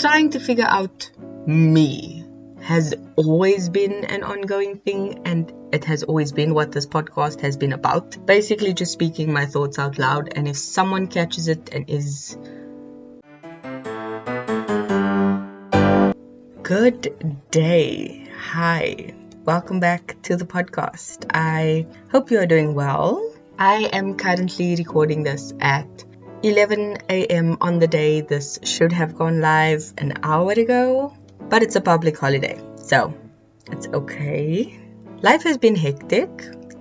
trying to figure out me has always been an ongoing thing, and it has always been what this podcast has been about. Basically just speaking my thoughts out loud, and if someone catches it and is... Good day. Hi. Welcome back to the podcast. I hope you are doing well. I am currently recording this at 11 a.m. on the day this should have gone live an hour ago, but it's a public holiday, so it's okay. Life has been hectic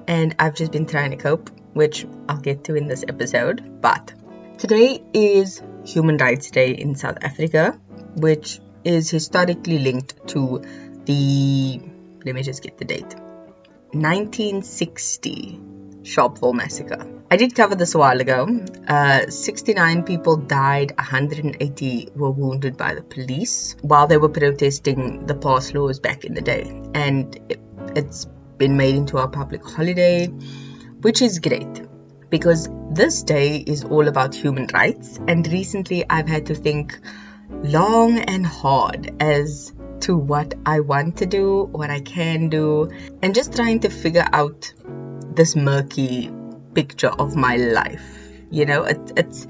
and I've just been trying to cope, which I'll get to in this episode. But today is Human Rights Day in South Africa, which is historically linked to the, let me just get the date, 1960 Sharpeville Massacre. I did cover this a while ago. 69 people died, 180 were wounded by the police while they were protesting the pass laws back in the day. And it's been made into a public holiday, which is great because this day is all about human rights. And recently I've had to think long and hard as to what I want to do, what I can do, and just trying to figure out this murky picture of my life. You know, it's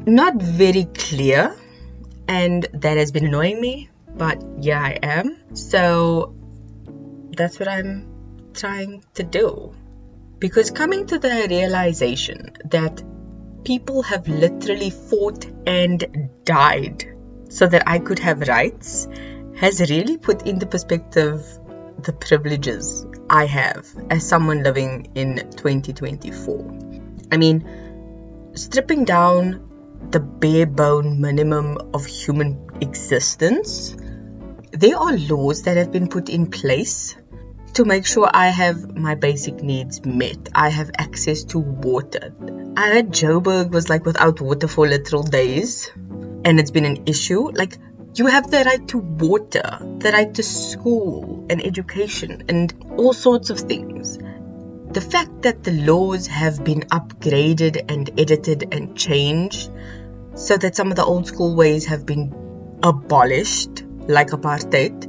not very clear, and that has been annoying me, but yeah, I am. So that's what I'm trying to do, because coming to the realization that people have literally fought and died so that I could have rights has really put into perspective the privileges I have as someone living in 2024. I mean, stripping down the bare bone minimum of human existence, there are laws that have been put in place to make sure I have my basic needs met. I have access to water. I heard Joburg was like without water for literal days, and it's been an issue. Like, you have the right to water, the right to school and education and all sorts of things. The fact that the laws have been upgraded and edited and changed so that some of the old school ways have been abolished, like apartheid,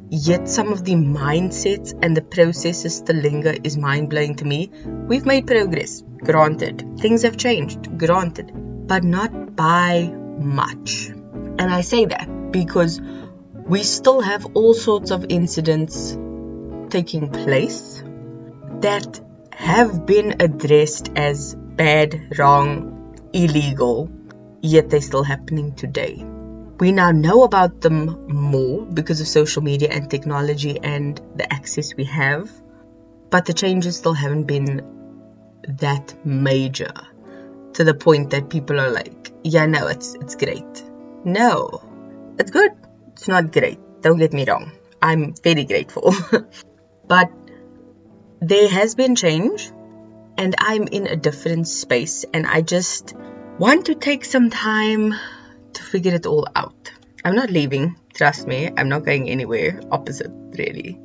yet some of the mindsets and the processes still linger, is mind-blowing to me. We've made progress, granted. Things have changed, granted, but not by much. And I say that because we still have all sorts of incidents taking place that have been addressed as bad, wrong, illegal, yet they're still happening today. We now know about them more because of social media and technology and the access we have, but the changes still haven't been that major to the point that people are like, yeah, no, it's great. No, it's good. It's not great. Don't get me wrong. I'm very grateful. But there has been change, and I'm in a different space, and I just want to take some time to figure it all out. I'm not leaving, trust me. I'm not going anywhere. Opposite, really.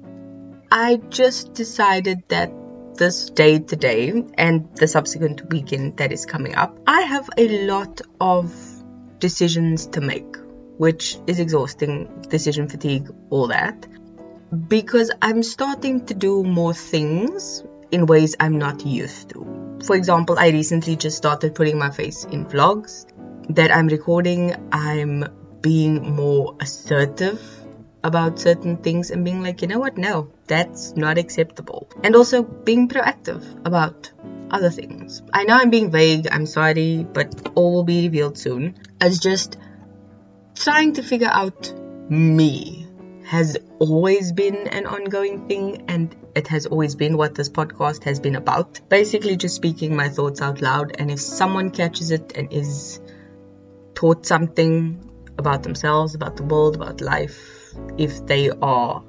I just decided that this day today and the subsequent weekend that is coming up, I have a lot of decisions to make, which is exhausting, decision fatigue, all that, because I'm starting to do more things in ways I'm not used to. For example, I recently just started putting my face in vlogs that I'm recording. I'm being more assertive about certain things and being like, you know what, no, that's not acceptable. And also being proactive about other things. I know I'm being vague, I'm sorry, but all will be revealed soon. It's just trying to figure out me has always been an ongoing thing, and it has always been what this podcast has been about. Basically just speaking my thoughts out loud, and if someone catches it and is taught something about themselves, about the world, about life, if they are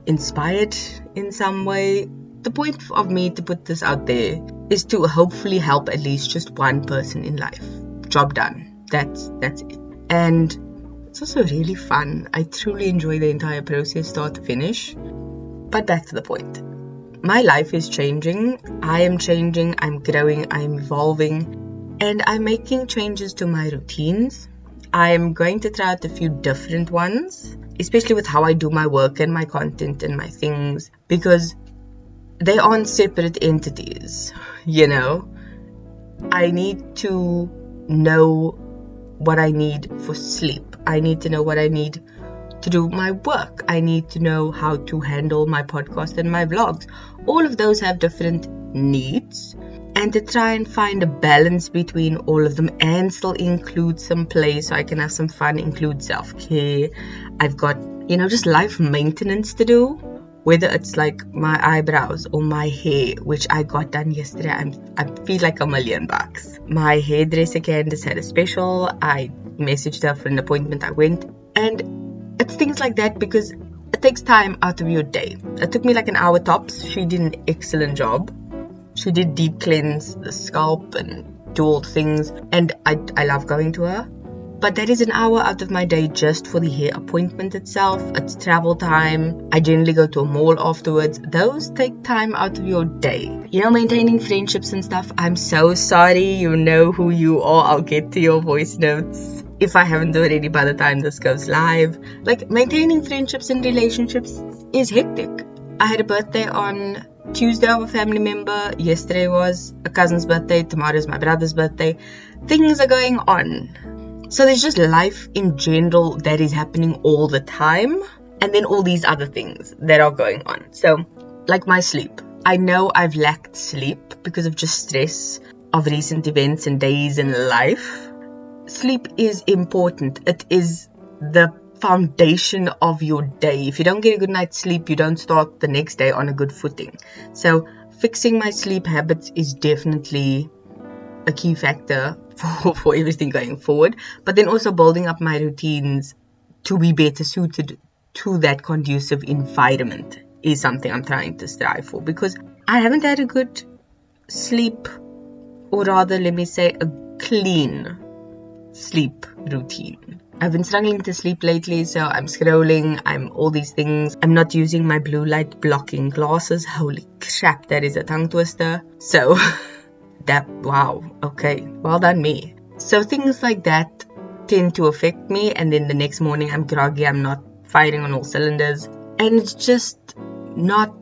inspired in some way, the point of me to put this out there is to hopefully help at least just one person in life. Job done. That's it. And it's also really fun. I truly enjoy the entire process, start to finish. But back to the point. My life is changing. I am changing. I'm growing. I'm evolving. And I'm making changes to my routines. I'm going to try out a few different ones, especially with how I do my work and my content and my things, because they aren't separate entities, you know. I need to know what I need for sleep. I need to know what I need to do my work. I need to know how to handle my podcast and my vlogs. All of those have different needs, and to try and find a balance between all of them and still include some play so I can have some fun, include self-care. I've got, just life maintenance to do, whether it's like my eyebrows or my hair, which I got done yesterday. I feel like $1 million. My hairdresser Candice had a special. I messaged her for an appointment. I went, and it's things like that, because it takes time out of your day. It took me like an hour tops. She did an excellent job. She did deep cleanse the scalp and do all the things, and I love going to her. But that is an hour out of my day just for the hair appointment itself. It's travel time. I generally go to a mall afterwards. Those take time out of your day. Maintaining friendships and stuff. I'm so sorry. You know who you are. I'll get to your voice notes if I haven't already by the time this goes live. Like, maintaining friendships and relationships is hectic. I had a birthday on Tuesday of a family member. Yesterday was a cousin's birthday. Tomorrow's my brother's birthday. Things are going on. So there's just life in general that is happening all the time. And then all these other things that are going on. So, like my sleep. I know I've lacked sleep because of just stress of recent events and days in life. Sleep is important. It is the foundation of your day. If you don't get a good night's sleep, you don't start the next day on a good footing. So fixing my sleep habits is definitely a key factor for everything going forward. But then also building up my routines to be better suited to that conducive environment is something I'm trying to strive for, because I haven't had a good sleep, or rather let me say a clean sleep routine. I've been struggling to sleep lately, so I'm scrolling, I'm all these things. I'm not using my blue light blocking glasses. Holy crap, that is a tongue twister. So wow, okay, well done me. So things like that tend to affect me, and then the next morning I'm groggy, I'm not firing on all cylinders, and it's just not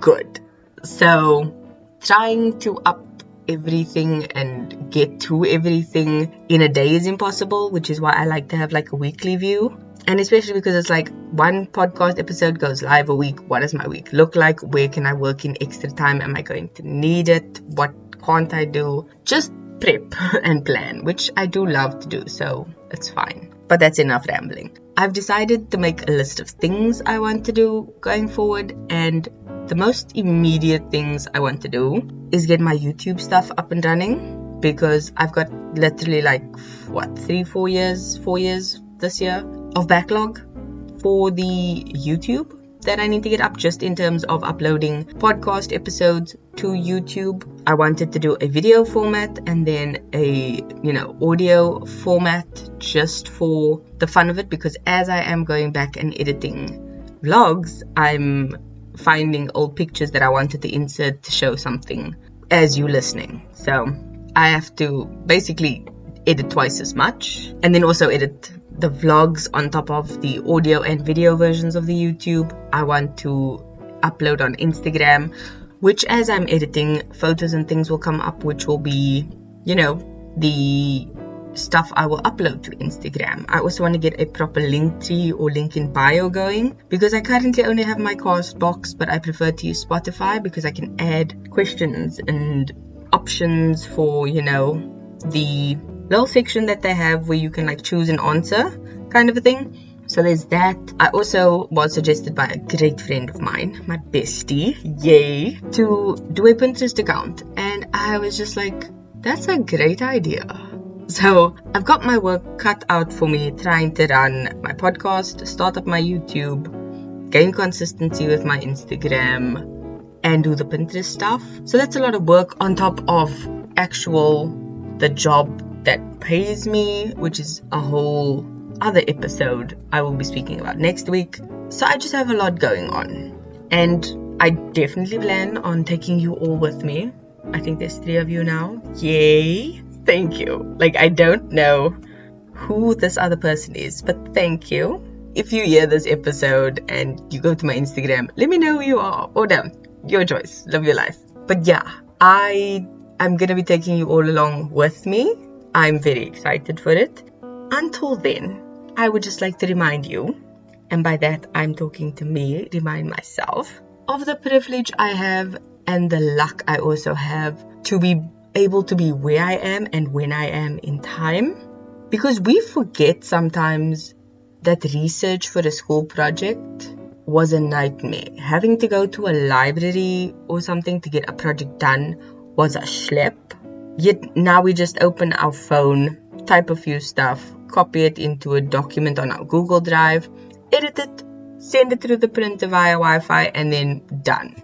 good. So trying to up everything and get to everything in a day is impossible, which is why I like to have like a weekly view. And especially because it's like one podcast episode goes live a week. What does my week look like? Where can I work in extra time? Am I going to need it? What can't I do? Just prep and plan, which I do love to do, so it's fine. But that's enough rambling. I've decided to make a list of things I want to do going forward, and the most immediate things I want to do is get my YouTube stuff up and running, because I've got literally like 4 years this year of backlog for the YouTube that I need to get up, just in terms of uploading podcast episodes to YouTube. I wanted to do a video format and then a audio format just for the fun of it, because as I am going back and editing vlogs, I'm finding old pictures that I wanted to insert to show something as you listening. So I have to basically edit twice as much, and then also edit the vlogs on top of the audio and video versions of the YouTube. I want to upload on Instagram, which as I'm editing, photos and things will come up, which will be, the stuff I will upload to Instagram. I also want to get a proper link tree or link in bio going, because I currently only have my cast box, but I prefer to use Spotify because I can add questions and options for, the little section that they have where you can like choose an answer kind of a thing. So there's that. I also was suggested by a great friend of mine, my bestie, yay, to do a Pinterest account, and I was just like, that's a great idea. So I've got my work cut out for me trying to run my podcast, start up my YouTube, gain consistency with my Instagram, and do the Pinterest stuff. So that's a lot of work on top of the job that pays me, which is a whole other episode I will be speaking about next week. So I just have a lot going on, and I definitely plan on taking you all with me. I think there's 3 of you now. Yay! Thank you. Like, I don't know who this other person is, but thank you. If you hear this episode and you go to my Instagram, let me know who you are, or don't. Your choice. Live your life. But yeah, I'm going to be taking you all along with me. I'm very excited for it. Until then, I would just like to remind you, and by that I'm talking to me, remind myself of the privilege I have and the luck I also have to be able to be where I am and when I am in time. Because we forget sometimes that research for a school project was a nightmare. Having to go to a library or something to get a project done was a schlep. Yet now we just open our phone, type a few stuff, copy it into a document on our Google Drive, edit it, send it through the printer via Wi-Fi, and then done.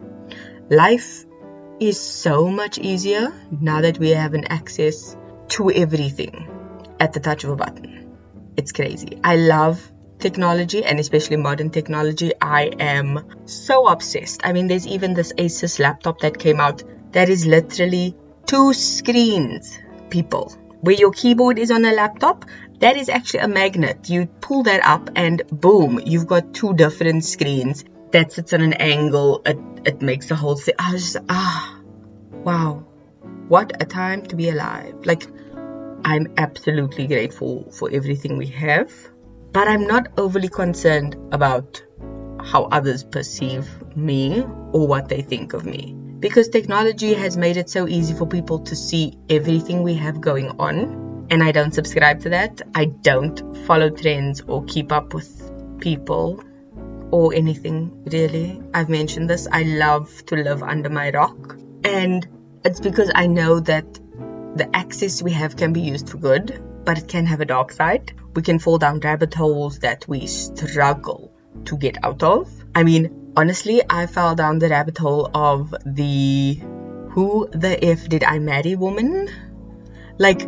Life is so much easier now that we have an access to everything at the touch of a button. It's crazy. I love technology, and especially modern technology. I am so obsessed. I mean, there's even this Asus laptop that came out that is literally 2 screens, people. Where your keyboard is on a laptop, that is actually a magnet. You pull that up and boom, you've got 2 different screens that sits on an angle. It makes the whole thing. I was just, wow, what a time to be alive. Like, I'm absolutely grateful for everything we have, but I'm not overly concerned about how others perceive me or what they think of me, because technology has made it so easy for people to see everything we have going on, and I don't subscribe to that. I don't follow trends or keep up with people or anything, really. I've mentioned this. I love to live under my rock, and it's because I know that the access we have can be used for good, but it can have a dark side. We can fall down rabbit holes that we struggle to get out of. I mean, honestly, I fell down the rabbit hole of the who the F did I marry woman. Like,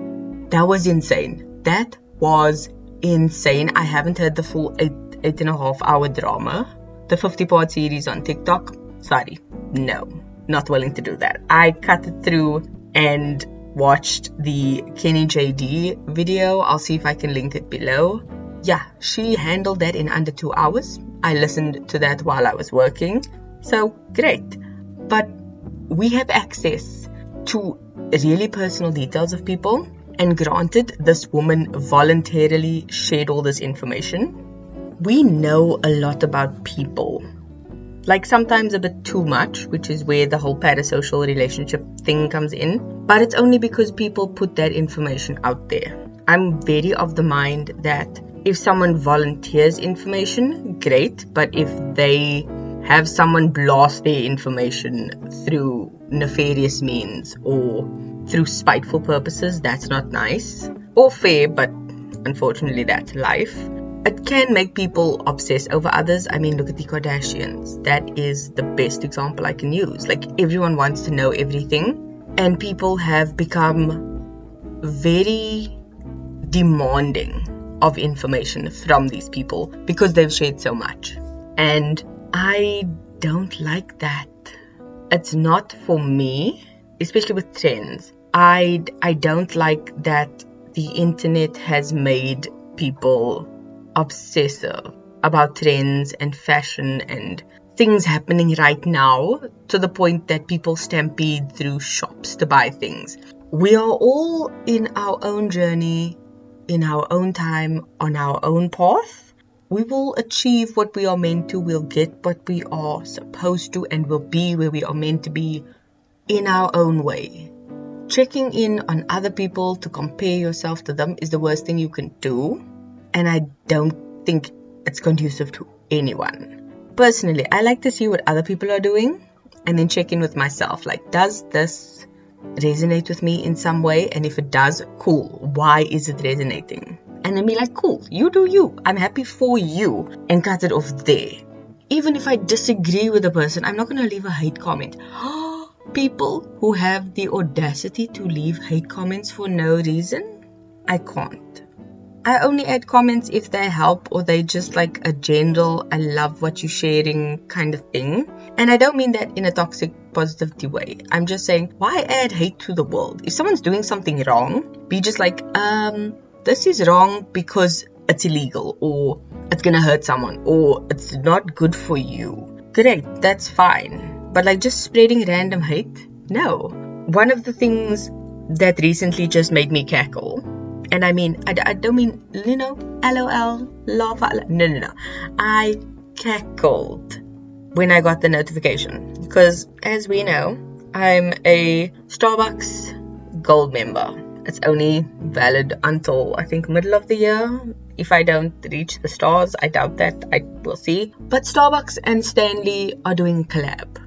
that was insane. That was insane. I haven't heard the full 8.5 hour drama. The 50-part series on TikTok. Sorry. No. Not willing to do that. I cut it through and watched the Kenny JD video. I'll see if I can link it below. Yeah, she handled that in under 2 hours. I listened to that while I was working. So, great. But we have access to really personal details of people. And granted, this woman voluntarily shared all this information. We know a lot about people. Like, sometimes a bit too much, which is where the whole parasocial relationship thing comes in. But it's only because people put that information out there. I'm very of the mind that if someone volunteers information, great. But if they have someone blast their information through nefarious means or through spiteful purposes, that's not nice or fair, but unfortunately that's life. It can make people obsess over others. I mean, look at the Kardashians. That is the best example I can use. Like, everyone wants to know everything, and people have become very demanding of information from these people because they've shared so much. And I don't like that. It's not for me, especially with trends. I don't like that the internet has made people obsessive about trends and fashion and things happening right now, to the point that people stampede through shops to buy things. We are all in our own journey, in our own time, on our own path. We will achieve what we are meant to, we'll get what we are supposed to, and we'll be where we are meant to be in our own way. Checking in on other people to compare yourself to them is the worst thing you can do. And I don't think it's conducive to anyone. Personally, I like to see what other people are doing and then check in with myself. Like, does this resonate with me in some way? And if it does, cool. Why is it resonating? And then be like, cool, you do you. I'm happy for you. And cut it off there. Even if I disagree with the person, I'm not going to leave a hate comment. People who have the audacity to leave hate comments for no reason, I can't. I only add comments if they help or they just like a general, I love what you're sharing kind of thing. And I don't mean that in a toxic positivity way. I'm just saying, why add hate to the world? If someone's doing something wrong, be just like, this is wrong because it's illegal, or it's gonna hurt someone, or it's not good for you. Great, that's fine. But like just spreading random hate? No. One of the things that recently just made me cackle, and I mean, I don't mean, LOL, laugh out loud. No. I cackled when I got the notification, because as we know, I'm a Starbucks Gold member. It's only valid until I think middle of the year. If I don't reach the stars, I doubt that. I will see. But Starbucks and Stanley are doing a collab.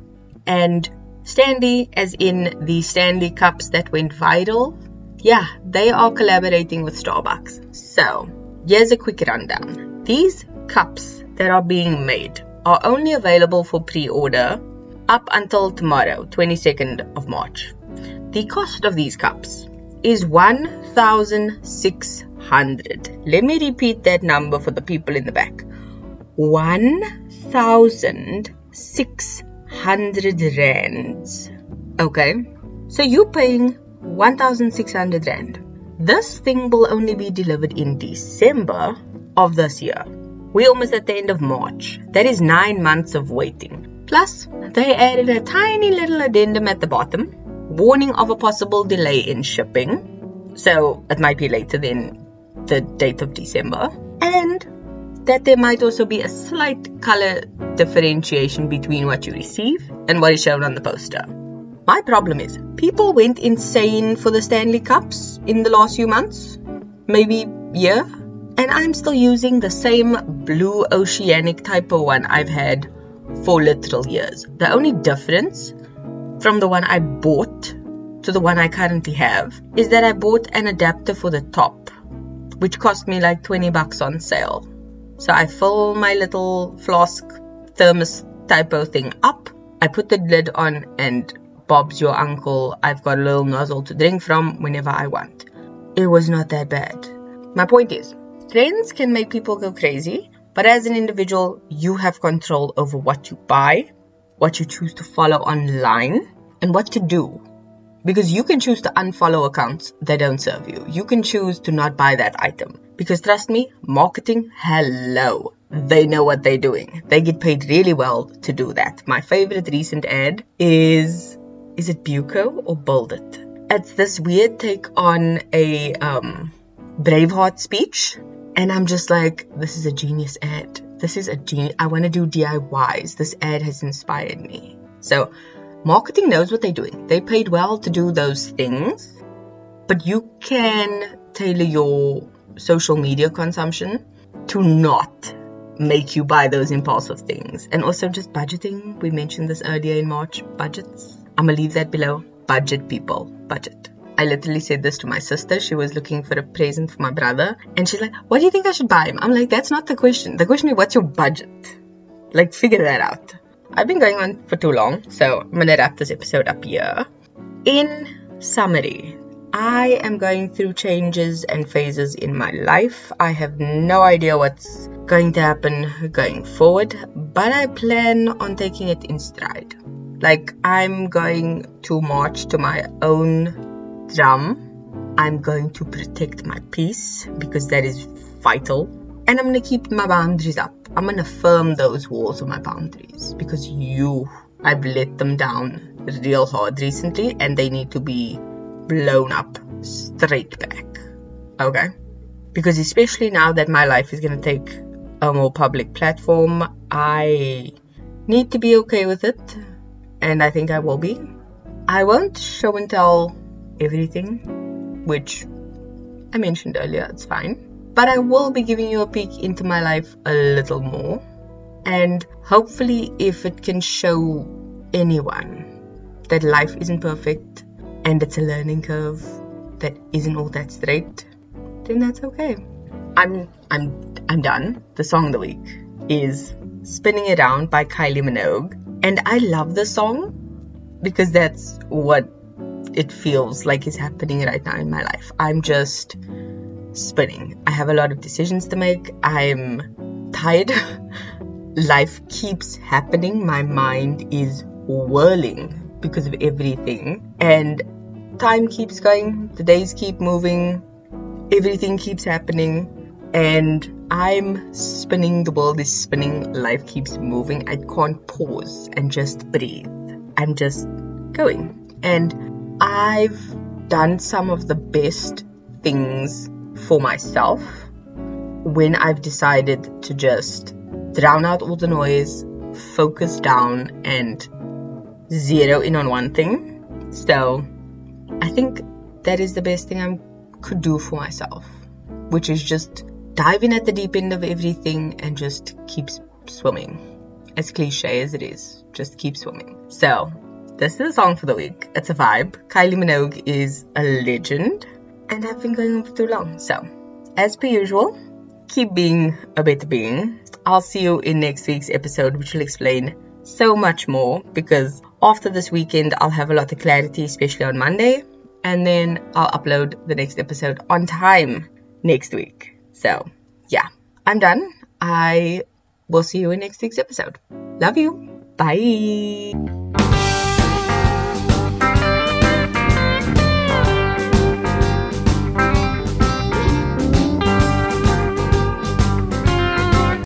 And Stanley, as in the Stanley cups that went viral, yeah, they are collaborating with Starbucks. So, here's a quick rundown. These cups that are being made are only available for pre-order up until tomorrow, 22nd of March. The cost of these cups is 1,600. Let me repeat that number for the people in the back. 1,600 rands. Okay, so you're paying 1,600 rand. This thing will only be delivered in December of this year. We're almost at the end of March. That is 9 months of waiting. Plus, they added a tiny little addendum at the bottom, warning of a possible delay in shipping. So it might be later than the date of December. And that there might also be a slight color differentiation between what you receive and what is shown on the poster. My problem is, people went insane for the Stanley Cups in the last few months, maybe year, and I'm still using the same blue oceanic type of one I've had for literal years. The only difference from the one I bought to the one I currently have is that I bought an adapter for the top, which cost me like 20 bucks on sale. So I fill my little flask thermos type of thing up, I put the lid on, and Bob's your uncle, I've got a little nozzle to drink from whenever I want. It was not that bad. My point is, trends can make people go crazy, but as an individual, you have control over what you buy, what you choose to follow online, and what to do. Because you can choose to unfollow accounts that don't serve you. You can choose to not buy that item. Because trust me, marketing, hello. They know what they're doing. They get paid really well to do that. My favorite recent ad is it Buco or Build It? It's this weird take on a Braveheart speech. And I'm just like, this is a genius ad. I want to do DIYs. This ad has inspired me. So, marketing knows what they're doing. They paid well to do those things. But you can tailor your social media consumption to not make you buy those impulsive things. And also just budgeting. We mentioned this earlier in March. Budgets. I'm going to leave that below. Budget, people. Budget. I literally said this to my sister. She was looking for a present for my brother. And she's like, what do you think I should buy him? I'm like, that's not the question. The question is, what's your budget? Like, figure that out. I've been going on for too long. So I'm going to wrap this episode up here. In summary, I am going through changes and phases in my life. I have no idea what's going to happen going forward. But I plan on taking it in stride. Like, I'm going to march to my own drum. I'm going to protect my peace because that is vital, and I'm going to keep my boundaries up. I'm going to firm those walls of my boundaries because I've let them down real hard recently, and they need to be blown up straight back. Okay? Because especially now that my life is going to take a more public platform, I need to be okay with it, and I think I will be. I won't show and tell everything, which I mentioned earlier, it's fine. But I will be giving you a peek into my life a little more. And hopefully, if it can show anyone that life isn't perfect and it's a learning curve that isn't all that straight, then that's okay. I'm done. The song of the week is Spinning Around by Kylie Minogue. And I love the song because that's what it feels like is happening right now in my life. I'm just spinning. I have a lot of decisions to make. I'm tired. Life keeps happening. My mind is whirling because of everything. And time keeps going. The days keep moving. everything keeps happening and I'm spinning, the world is spinning, life keeps moving. I can't pause and just breathe. I'm just going. And I've done some of the best things for myself when I've decided to just drown out all the noise, focus down, and zero in on one thing. So I think that is the best thing I could do for myself, which is just dive in at the deep end of everything and just keep swimming. As cliche as it is, just keep swimming. So this is the song for the week. It's a vibe. Kylie Minogue is a legend, and I've been going on for too long. So as per usual, keep being a better being. I'll see you in next week's episode, which will explain so much more, because after this weekend I'll have a lot of clarity, especially on Monday, and then I'll upload the next episode on time next week. So yeah, I'm done. I will see you in next week's episode. Love you. Bye.